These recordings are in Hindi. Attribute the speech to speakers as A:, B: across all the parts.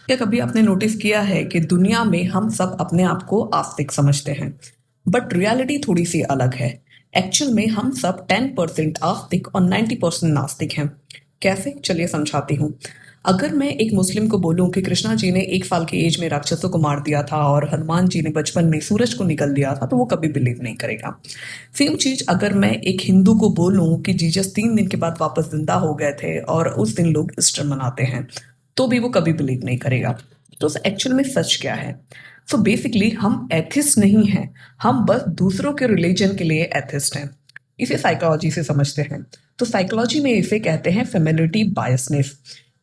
A: क्या कभी आपने नोटिस किया है कि दुनिया में हम सब अपने आप को आस्तिक समझते हैं, बट रियलिटी थोड़ी सी अलग है। एक्चुअल में हम सब 10% आस्तिक और 90% नास्तिक हैं। कैसे? चलिए समझाती हूँ। अगर मैं एक मुस्लिम को बोलूं कि कृष्णा जी ने 1 साल की एज में राक्षसों को मार दिया था और हनुमान जी ने बचपन में सूरज को निकल दिया था, तो वो कभी बिलीव नहीं करेगा। सेम चीज अगर मैं एक हिंदू को बोलूं कि जीसस 3 दिन के बाद वापस जिंदा हो गए थे और उस दिन लोग ईस्टर मनाते हैं, तो भी वो कभी बिलीव नहीं करेगा। तो एक्चुअल में सच क्या है? सो बेसिकली हम एथिस्ट नहीं हैं, हम बस दूसरों के रिलीजन के लिए एथिस्ट हैं। इसे साइकोलॉजी से समझते हैं। तो साइकोलॉजी में इसे कहते हैं फेमिलिटी बायसनेस।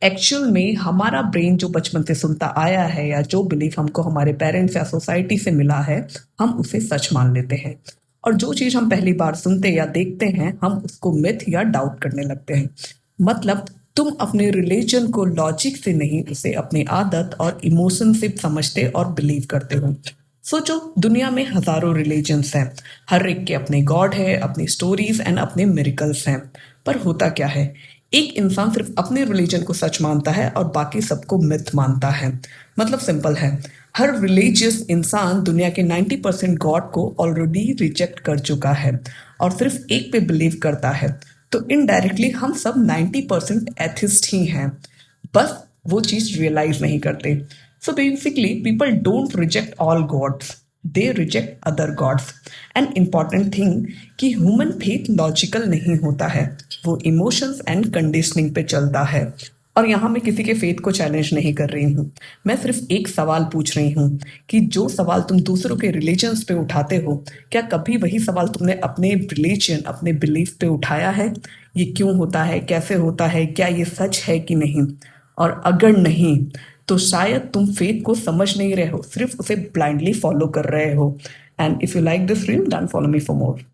A: एक्चुअल में हमारा ब्रेन जो बचपन से सुनता आया है या जो बिलीफ हमको हमारे पेरेंट्स या सोसाइटी से मिला है, हम उसे सच मान लेते हैं। और जो चीज हम पहली बार सुनते या देखते हैं, हम उसको मिथ या डाउट करने लगते हैं। मतलब तुम अपने रिलीजन को लॉजिक से नहीं, उसे अपनी आदत और इमोशन से समझते और बिलीव करते हो। सोचो, दुनिया में हजारों रिलीजन्स हैं, हर एक के अपने गॉड है, अपनी स्टोरीज एंड अपने मिरेकल्स हैं। पर होता क्या है, एक इंसान सिर्फ अपने रिलीजन को सच मानता है और बाकी सबको मिथ मानता है। मतलब सिंपल है, हर रिलीजियस इंसान दुनिया के 90% गॉड को ऑलरेडी रिजेक्ट कर चुका है और सिर्फ एक पे बिलीव करता है। तो इनडायरेक्टली हम सब 90% एथिस्ट ही हैं, बस वो चीज रियलाइज नहीं करते। So basically people don't reject all gods, they reject other gods. And important thing कि ह्यूमन फेथ लॉजिकल नहीं होता है, वो इमोशंस एंड कंडीशनिंग पे चलता है। और यहाँ मैं किसी के फेथ को चैलेंज नहीं कर रही हूँ, मैं सिर्फ एक सवाल पूछ रही हूँ कि जो सवाल तुम दूसरों के रिलीजन्स पे उठाते हो, क्या कभी वही सवाल तुमने अपने रिलीजन, अपने बिलीफ पे उठाया है? ये क्यों होता है, कैसे होता है, क्या ये सच है कि नहीं? और अगर नहीं, तो शायद तुम फेथ को समझ नहीं रहे हो, सिर्फ उसे ब्लाइंडली फॉलो कर रहे हो। And if you like this reel, then follow me for more.